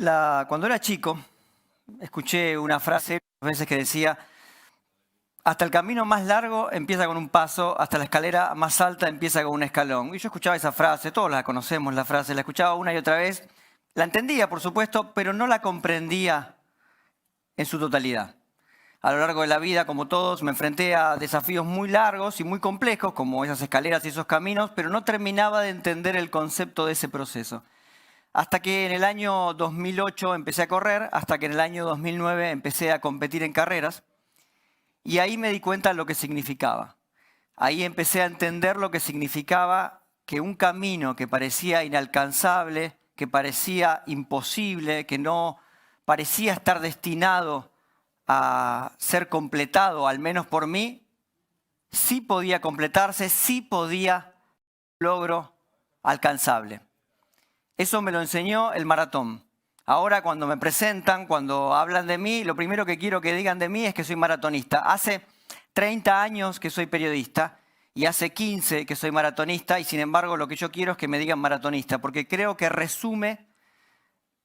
Cuando era chico, escuché una frase a veces que decía, hasta el camino más largo empieza con un paso, hasta la escalera más alta empieza con un escalón. Y yo escuchaba esa frase, todos la conocemos la frase, la escuchaba una y otra vez, la entendía por supuesto, pero no la comprendía en su totalidad. A lo largo de la vida, como todos, me enfrenté a desafíos muy largos y muy complejos, como esas escaleras y esos caminos, pero no terminaba de entender el concepto de ese proceso. Hasta que en el año 2008 empecé a correr, hasta que en el año 2009 empecé a competir en carreras, y ahí me di cuenta de lo que significaba. Ahí empecé a entender lo que significaba que un camino que parecía inalcanzable, que parecía imposible, que no parecía estar destinado a ser completado, al menos por mí, sí podía completarse, sí podía logro alcanzable. Eso me lo enseñó el maratón. Ahora cuando me presentan, cuando hablan de mí, lo primero que quiero que digan de mí es que soy maratonista. Hace 30 años que soy periodista y hace 15 que soy maratonista y sin embargo lo que yo quiero es que me digan maratonista porque creo que resume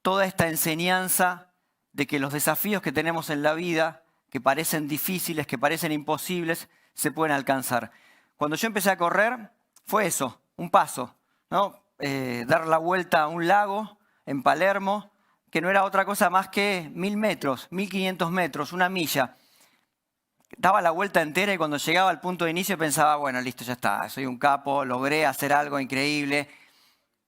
toda esta enseñanza de que los desafíos que tenemos en la vida, que parecen difíciles, que parecen imposibles, se pueden alcanzar. Cuando yo empecé a correr fue eso, un paso, ¿no? Dar la vuelta a un lago en Palermo, que no era otra cosa más que 1000 metros, 1500 metros, una milla. Daba la vuelta entera y cuando llegaba al punto de inicio pensaba, bueno, listo, ya está, soy un capo, logré hacer algo increíble.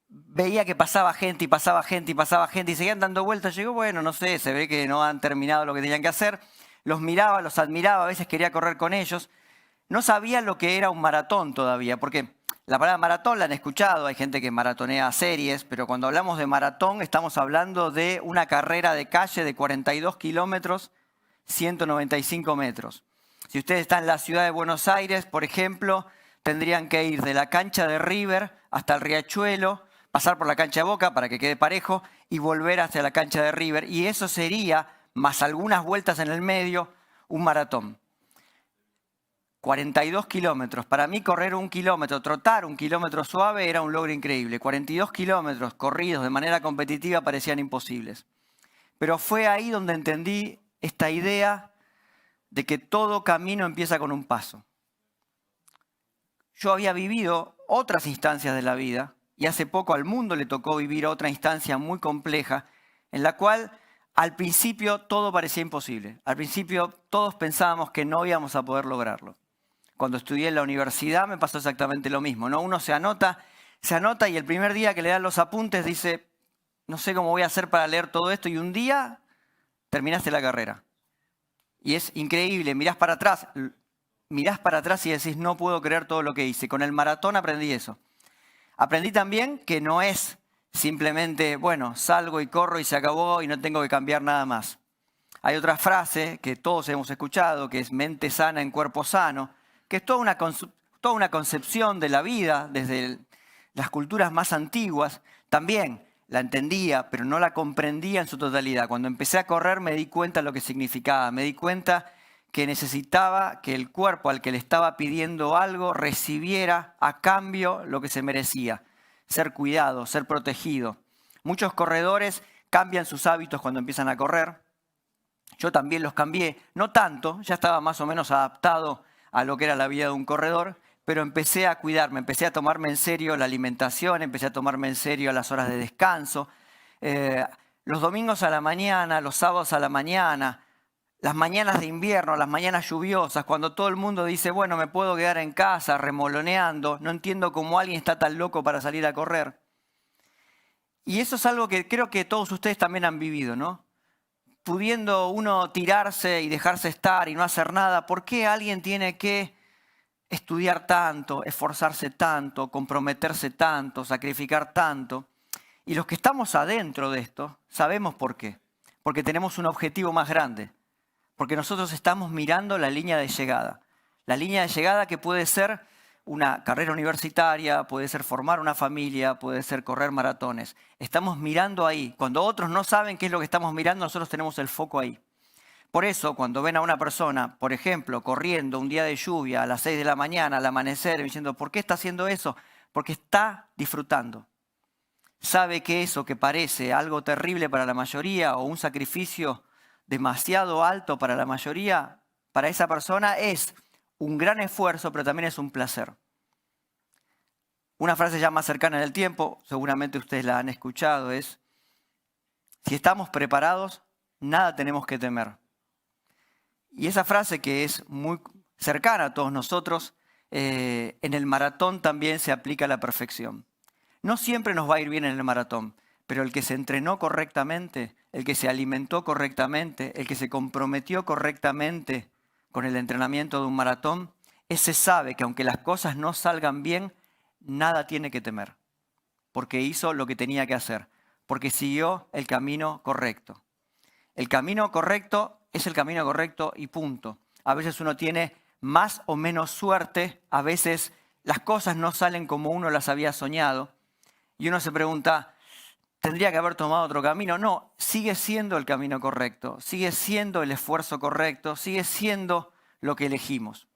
Veía que pasaba gente y pasaba gente y pasaba gente y seguían dando vueltas. Llegó, bueno, no sé, se ve que no han terminado lo que tenían que hacer. Los miraba, los admiraba, a veces quería correr con ellos. No sabía lo que era un maratón todavía, porque la palabra maratón la han escuchado, hay gente que maratonea series, pero cuando hablamos de maratón estamos hablando de una carrera de calle de 42 kilómetros, 195 metros. Si ustedes están en la ciudad de Buenos Aires, por ejemplo, tendrían que ir de la cancha de River hasta el Riachuelo, pasar por la cancha de Boca para que quede parejo y volver hacia la cancha de River. Y eso sería, más algunas vueltas en el medio, un maratón. 42 kilómetros. Para mí correr 1 kilómetro, trotar 1 kilómetro suave era un logro increíble. 42 kilómetros corridos de manera competitiva parecían imposibles. Pero fue ahí donde entendí esta idea de que todo camino empieza con un paso. Yo había vivido otras instancias de la vida y hace poco al mundo le tocó vivir otra instancia muy compleja en la cual al principio todo parecía imposible. Al principio todos pensábamos que no íbamos a poder lograrlo. Cuando estudié en la universidad me pasó exactamente lo mismo, ¿no? Uno se anota y el primer día que le dan los apuntes dice, no sé cómo voy a hacer para leer todo esto, y un día terminaste la carrera. Y es increíble, mirás para atrás y decís, no puedo creer todo lo que hice. Con el maratón aprendí eso. Aprendí también que no es simplemente, bueno, salgo y corro y se acabó y no tengo que cambiar nada más. Hay otra frase que todos hemos escuchado, que es mente sana en cuerpo sano, que es toda una concepción de la vida desde las culturas más antiguas. También la entendía, pero no la comprendía en su totalidad. Cuando empecé a correr me di cuenta de lo que significaba. Me di cuenta que necesitaba que el cuerpo al que le estaba pidiendo algo recibiera a cambio lo que se merecía. Ser cuidado, ser protegido. Muchos corredores cambian sus hábitos cuando empiezan a correr. Yo también los cambié, no tanto, ya estaba más o menos adaptado a lo que era la vida de un corredor, pero empecé a cuidarme, empecé a tomarme en serio la alimentación, empecé a tomarme en serio las horas de descanso. Los domingos a la mañana, los sábados a la mañana, las mañanas de invierno, las mañanas lluviosas, cuando todo el mundo dice, bueno, me puedo quedar en casa remoloneando, no entiendo cómo alguien está tan loco para salir a correr. Y eso es algo que creo que todos ustedes también han vivido, ¿no? Pudiendo uno tirarse y dejarse estar y no hacer nada, ¿por qué alguien tiene que estudiar tanto, esforzarse tanto, comprometerse tanto, sacrificar tanto? Y los que estamos adentro de esto sabemos por qué. Porque tenemos un objetivo más grande. Porque nosotros estamos mirando la línea de llegada. La línea de llegada que puede ser una carrera universitaria, puede ser formar una familia, puede ser correr maratones. Estamos mirando ahí. Cuando otros no saben qué es lo que estamos mirando, nosotros tenemos el foco ahí. Por eso, cuando ven a una persona, por ejemplo, corriendo un día de lluvia a las 6 de la mañana, al amanecer, diciendo, ¿por qué está haciendo eso? Porque está disfrutando. sabe que eso que parece algo terrible para la mayoría o un sacrificio demasiado alto para la mayoría, para esa persona es un gran esfuerzo, pero también es un placer. Una frase ya más cercana en el tiempo, seguramente ustedes la han escuchado, es: si estamos preparados, nada tenemos que temer. Y esa frase, que es muy cercana a todos nosotros, en el maratón también se aplica a la perfección. No siempre nos va a ir bien en el maratón, pero el que se entrenó correctamente, el que se alimentó correctamente, el que se comprometió correctamente con el entrenamiento de un maratón, ese sabe que aunque las cosas no salgan bien, nada tiene que temer, porque hizo lo que tenía que hacer, porque siguió el camino correcto. El camino correcto es el camino correcto y punto. A veces uno tiene más o menos suerte, a veces las cosas no salen como uno las había soñado y uno se pregunta, ¿tendría que haber tomado otro camino? No, sigue siendo el camino correcto, sigue siendo el esfuerzo correcto, sigue siendo lo que elegimos.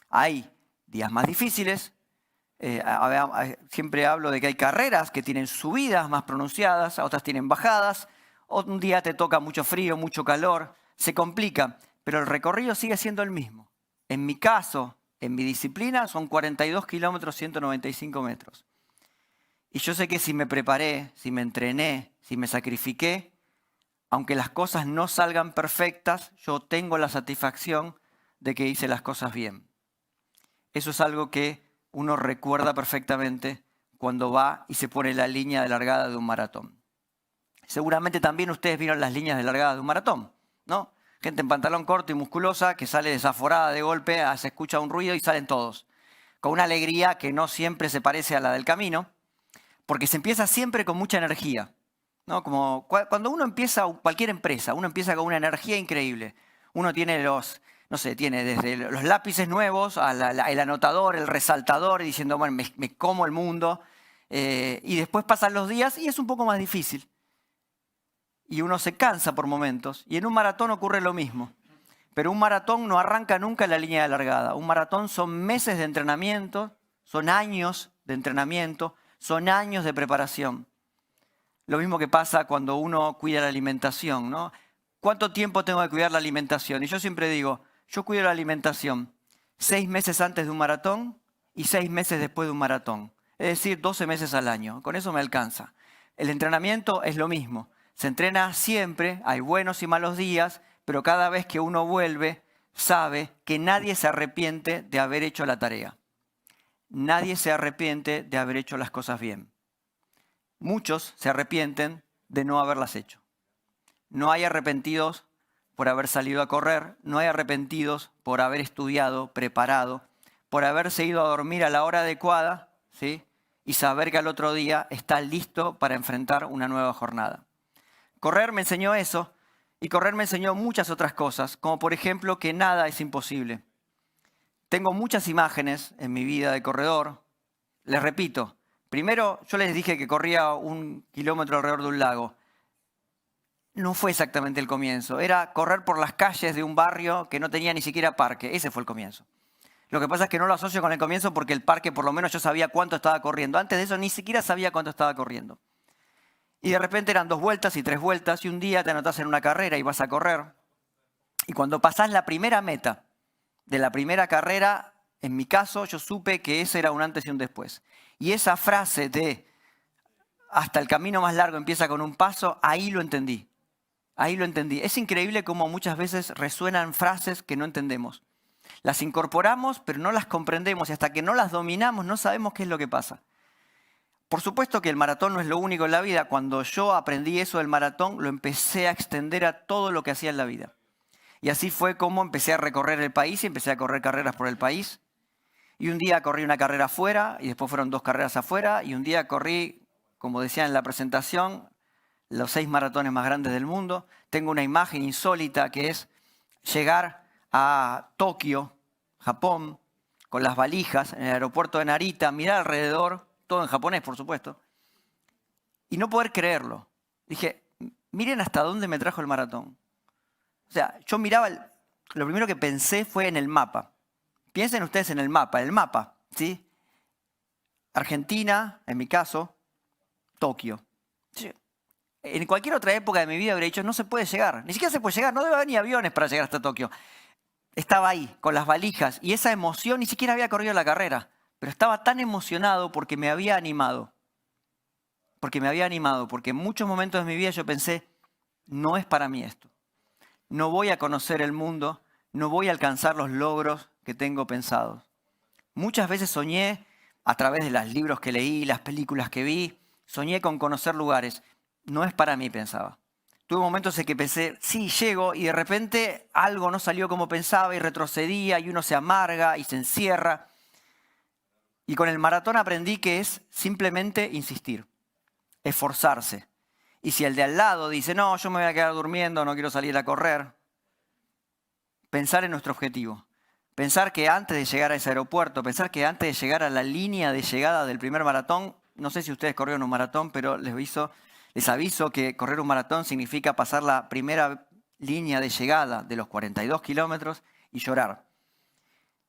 Hay días más difíciles, siempre hablo de que hay carreras que tienen subidas más pronunciadas, otras tienen bajadas. Un día te toca mucho frío, mucho calor, se complica, pero el recorrido sigue siendo el mismo. En mi caso, en mi disciplina, son 42 kilómetros, 195 metros. Y yo sé que si me preparé, si me entrené, si me sacrifiqué, aunque las cosas no salgan perfectas, yo tengo la satisfacción de que hice las cosas bien. Eso es algo que uno recuerda perfectamente cuando va y se pone la línea de largada de un maratón. Seguramente también ustedes vieron las líneas de largada de un maratón, ¿no? Gente en pantalón corto y musculosa que sale desaforada de golpe, se escucha un ruido y salen todos. Con una alegría que no siempre se parece a la del camino, porque se empieza siempre con mucha energía, ¿no? Como cuando uno empieza cualquier empresa, uno empieza con una energía increíble. Uno tiene tiene desde los lápices nuevos, el anotador, el resaltador, diciendo, bueno, me como el mundo. Y después pasan los días y es un poco más difícil. Y uno se cansa por momentos. Y en un maratón ocurre lo mismo. Pero un maratón no arranca nunca en la línea de largada. Un maratón son meses de entrenamiento, son años de entrenamiento, son años de preparación. Lo mismo que pasa cuando uno cuida la alimentación, ¿no? ¿Cuánto tiempo tengo que cuidar la alimentación? Y yo siempre digo, yo cuido la alimentación 6 meses antes de un maratón y 6 meses después de un maratón. Es decir, 12 meses al año. Con eso me alcanza. El entrenamiento es lo mismo. Se entrena siempre, hay buenos y malos días, pero cada vez que uno vuelve, sabe que nadie se arrepiente de haber hecho la tarea. Nadie se arrepiente de haber hecho las cosas bien. Muchos se arrepienten de no haberlas hecho. No hay arrepentidos por haber salido a correr, no hay arrepentidos por haber estudiado, preparado, por haberse ido a dormir a la hora adecuada, ¿sí? Y saber que al otro día está listo para enfrentar una nueva jornada. Correr me enseñó eso y correr me enseñó muchas otras cosas, como por ejemplo que nada es imposible. Tengo muchas imágenes en mi vida de corredor. Les repito, primero yo les dije que corría 1 kilómetro alrededor de un lago. No fue exactamente el comienzo, era correr por las calles de un barrio que no tenía ni siquiera parque. Ese fue el comienzo. Lo que pasa es que no lo asocio con el comienzo porque el parque por lo menos yo sabía cuánto estaba corriendo. Antes de eso ni siquiera sabía cuánto estaba corriendo. Y de repente eran 2 vueltas y 3 vueltas y un día te anotás en una carrera y vas a correr. Y cuando pasás la primera meta de la primera carrera, en mi caso yo supe que ese era un antes y un después. Y esa frase de hasta el camino más largo empieza con un paso, ahí lo entendí. Ahí lo entendí. Es increíble cómo muchas veces resuenan frases que no entendemos. Las incorporamos, pero no las comprendemos y hasta que no las dominamos no sabemos qué es lo que pasa. Por supuesto que el maratón no es lo único en la vida. Cuando yo aprendí eso del maratón, lo empecé a extender a todo lo que hacía en la vida. Y así fue como empecé a recorrer el país y empecé a correr carreras por el país. Y un día corrí una carrera afuera y después fueron 2 carreras afuera. Y un día corrí, como decía en la presentación, los 6 maratones más grandes del mundo. Tengo una imagen insólita que es llegar a Tokio, Japón, con las valijas en el aeropuerto de Narita, mirar alrededor, todo en japonés, por supuesto, y no poder creerlo. Dije, miren hasta dónde me trajo el maratón. O sea, yo miraba, lo primero que pensé fue en el mapa. Piensen ustedes en el mapa, ¿sí? Argentina, en mi caso, Tokio. En cualquier otra época de mi vida habría dicho, no se puede llegar. Ni siquiera se puede llegar, no debe haber ni aviones para llegar hasta Tokio. Estaba ahí, con las valijas, y esa emoción, ni siquiera había corrido la carrera, pero estaba tan emocionado porque me había animado. Porque en muchos momentos de mi vida yo pensé, no es para mí esto. No voy a conocer el mundo, no voy a alcanzar los logros que tengo pensados. Muchas veces soñé, a través de los libros que leí, las películas que vi, soñé con conocer lugares. No es para mí, pensaba. Tuve momentos en que pensé, sí, llego, y de repente algo no salió como pensaba y retrocedía y uno se amarga y se encierra. Y con el maratón aprendí que es simplemente insistir, esforzarse. Y si el de al lado dice, no, yo me voy a quedar durmiendo, no quiero salir a correr, pensar en nuestro objetivo. Pensar que antes de llegar a ese aeropuerto, pensar que antes de llegar a la línea de llegada del primer maratón, no sé si ustedes corrieron un maratón, pero les aviso que correr un maratón significa pasar la primera línea de llegada de los 42 kilómetros y llorar.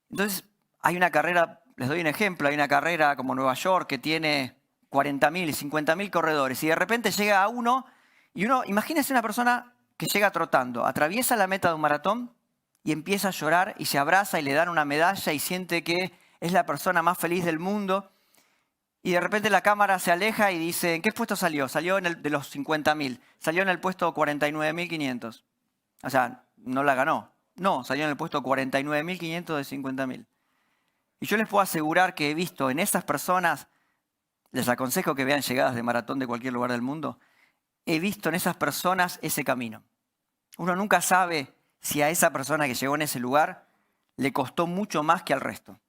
Entonces, hay una carrera, les doy un ejemplo, hay una carrera como Nueva York que tiene 40.000 y 50.000 corredores y de repente llega a uno y imagínense una persona que llega trotando, atraviesa la meta de un maratón y empieza a llorar y se abraza y le dan una medalla y siente que es la persona más feliz del mundo. Y de repente la cámara se aleja y dice, ¿en qué puesto salió? Salió en el de los 50.000, salió en el puesto 49.500. O sea, no la ganó. No, salió en el puesto 49.500 de 50.000. Y yo les puedo asegurar que he visto en esas personas, les aconsejo que vean llegadas de maratón de cualquier lugar del mundo, he visto en esas personas ese camino. Uno nunca sabe si a esa persona que llegó en ese lugar le costó mucho más que al resto.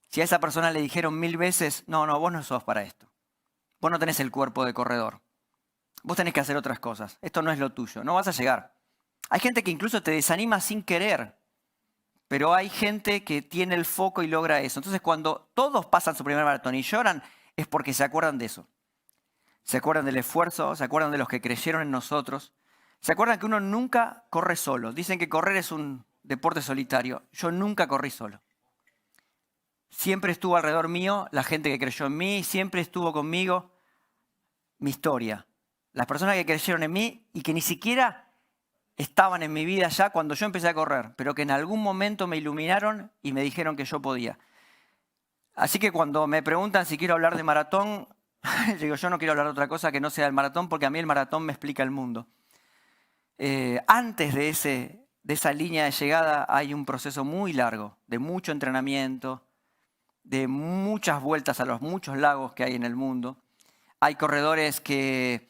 Si a esa persona le dijeron 1000 veces, no, vos no sos para esto. Vos no tenés el cuerpo de corredor. Vos tenés que hacer otras cosas. Esto no es lo tuyo, no vas a llegar. Hay gente que incluso te desanima sin querer, pero hay gente que tiene el foco y logra eso. Entonces cuando todos pasan su primer maratón y lloran, es porque se acuerdan de eso. Se acuerdan del esfuerzo, se acuerdan de los que creyeron en nosotros. Se acuerdan que uno nunca corre solo. Dicen que correr es un deporte solitario. Yo nunca corrí solo. Siempre estuvo alrededor mío la gente que creyó en mí, siempre estuvo conmigo mi historia. Las personas que creyeron en mí y que ni siquiera estaban en mi vida ya cuando yo empecé a correr, pero que en algún momento me iluminaron y me dijeron que yo podía. Así que cuando me preguntan si quiero hablar de maratón, digo, yo no quiero hablar de otra cosa que no sea el maratón, porque a mí el maratón me explica el mundo. Antes de esa línea de llegada hay un proceso muy largo, de mucho entrenamiento, de muchas vueltas a los muchos lagos que hay en el mundo. Hay corredores que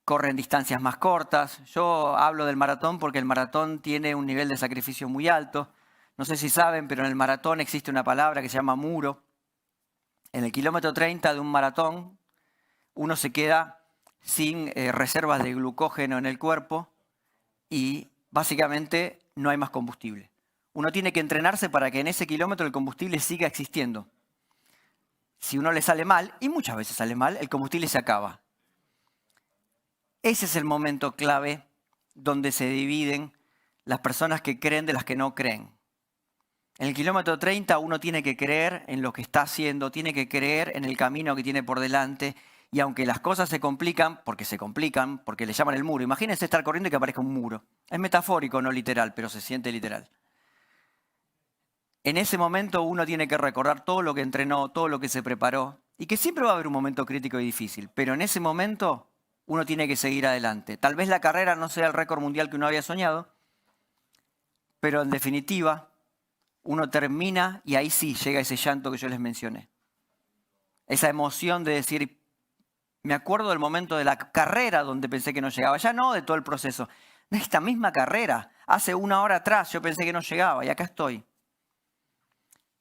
corren distancias más cortas. Yo hablo del maratón porque el maratón tiene un nivel de sacrificio muy alto. No sé si saben, pero en el maratón existe una palabra que se llama muro. En el kilómetro 30 de un maratón, uno se queda sin reservas de glucógeno en el cuerpo y básicamente no hay más combustible. Uno tiene que entrenarse para que en ese kilómetro el combustible siga existiendo. Si uno le sale mal, y muchas veces sale mal, el combustible se acaba. Ese es el momento clave donde se dividen las personas que creen de las que no creen. En el kilómetro 30 uno tiene que creer en lo que está haciendo, tiene que creer en el camino que tiene por delante. Y aunque las cosas se complican, porque le llaman el muro. Imagínense estar corriendo y que aparezca un muro. Es metafórico, no literal, pero se siente literal. En ese momento uno tiene que recordar todo lo que entrenó, todo lo que se preparó, y que siempre va a haber un momento crítico y difícil, pero en ese momento uno tiene que seguir adelante. Tal vez la carrera no sea el récord mundial que uno había soñado, pero en definitiva uno termina y ahí sí llega ese llanto que yo les mencioné. Esa emoción de decir, me acuerdo del momento de la carrera donde pensé que no llegaba, ya no de todo el proceso. De esta misma carrera, hace una hora atrás yo pensé que no llegaba y acá estoy.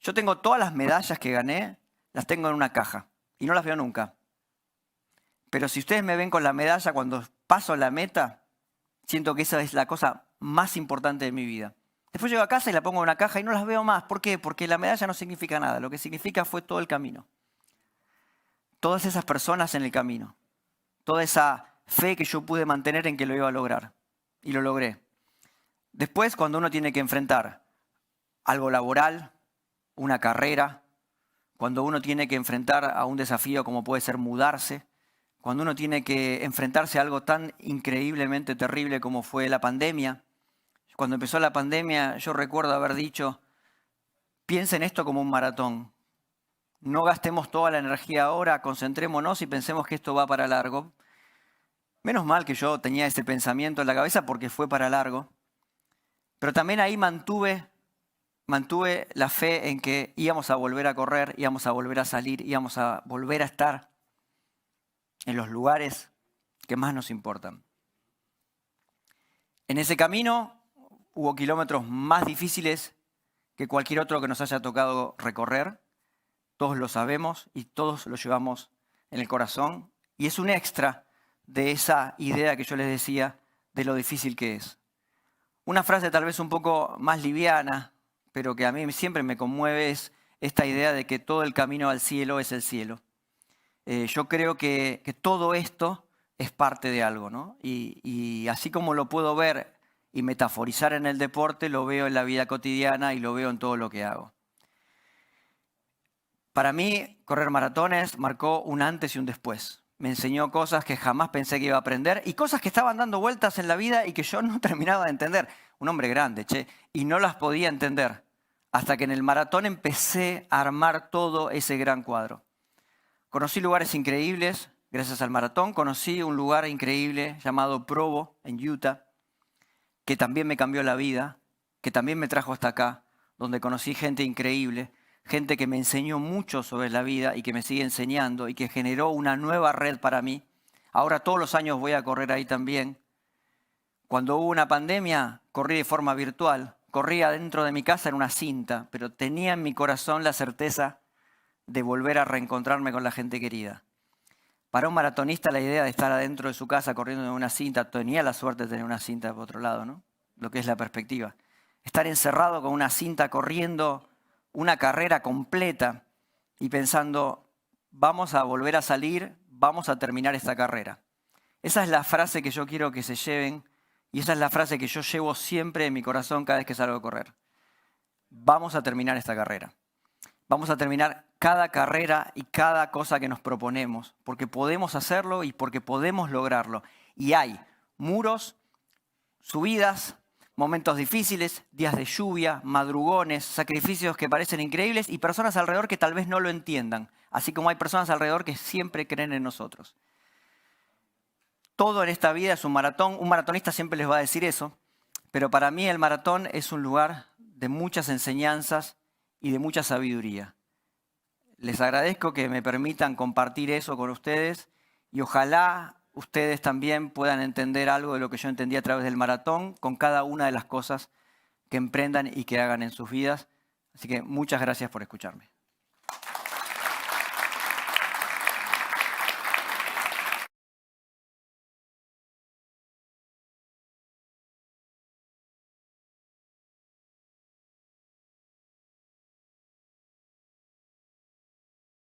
Yo tengo todas las medallas que gané, las tengo en una caja y no las veo nunca. Pero si ustedes me ven con la medalla cuando paso la meta, siento que esa es la cosa más importante de mi vida. Después llego a casa y la pongo en una caja y no las veo más. ¿Por qué? Porque la medalla no significa nada. Lo que significa fue todo el camino. Todas esas personas en el camino. Toda esa fe que yo pude mantener en que lo iba a lograr. Y lo logré. Después, cuando uno tiene que enfrentar algo laboral, una carrera, cuando uno tiene que enfrentar a un desafío como puede ser mudarse, cuando uno tiene que enfrentarse a algo tan increíblemente terrible como fue la pandemia. Cuando empezó la pandemia, yo recuerdo haber dicho, piensen esto como un maratón. No gastemos toda la energía ahora, concentrémonos y pensemos que esto va para largo. Menos mal que yo tenía ese pensamiento en la cabeza porque fue para largo. Pero también ahí mantuve la fe en que íbamos a volver a correr, íbamos a volver a salir, íbamos a volver a estar en los lugares que más nos importan. En ese camino hubo kilómetros más difíciles que cualquier otro que nos haya tocado recorrer. Todos lo sabemos y todos lo llevamos en el corazón. Y es un extra de esa idea que yo les decía de lo difícil que es. Una frase tal vez un poco más liviana, pero que a mí siempre me conmueve, es esta idea de que todo el camino al cielo es el cielo. Yo creo que todo esto es parte de algo, ¿no? Y así como lo puedo ver y metaforizar en el deporte, lo veo en la vida cotidiana y lo veo en todo lo que hago. Para mí, correr maratones marcó un antes y un después. Me enseñó cosas que jamás pensé que iba a aprender y cosas que estaban dando vueltas en la vida y que yo no terminaba de entender. Un hombre grande, y no las podía entender. Hasta que en el maratón empecé a armar todo ese gran cuadro. Conocí lugares increíbles gracias al maratón. Conocí un lugar increíble llamado Provo, en Utah, que también me cambió la vida, que también me trajo hasta acá, donde conocí gente increíble, gente que me enseñó mucho sobre la vida y que me sigue enseñando y que generó una nueva red para mí. Ahora todos los años voy a correr ahí también. Cuando hubo una pandemia, corrí de forma virtual. Corría dentro de mi casa en una cinta, pero tenía en mi corazón la certeza de volver a reencontrarme con la gente querida. Para un maratonista la idea de estar adentro de su casa corriendo en una cinta, tenía la suerte de tener una cinta por otro lado, ¿no? Lo que es la perspectiva. Estar encerrado con una cinta corriendo una carrera completa y pensando, vamos a volver a salir, vamos a terminar esta carrera. Esa es la frase que yo quiero que se lleven y esa es la frase que yo llevo siempre en mi corazón cada vez que salgo a correr. Vamos a terminar esta carrera. Vamos a terminar cada carrera y cada cosa que nos proponemos, porque podemos hacerlo y porque podemos lograrlo. Y hay muros, subidas, momentos difíciles, días de lluvia, madrugones, sacrificios que parecen increíbles y personas alrededor que tal vez no lo entiendan, así como hay personas alrededor que siempre creen en nosotros. Todo en esta vida es un maratón. Un maratonista siempre les va a decir eso, pero para mí el maratón es un lugar de muchas enseñanzas y de mucha sabiduría. Les agradezco que me permitan compartir eso con ustedes y ojalá ustedes también puedan entender algo de lo que yo entendí a través del maratón con cada una de las cosas que emprendan y que hagan en sus vidas. Así que muchas gracias por escucharme.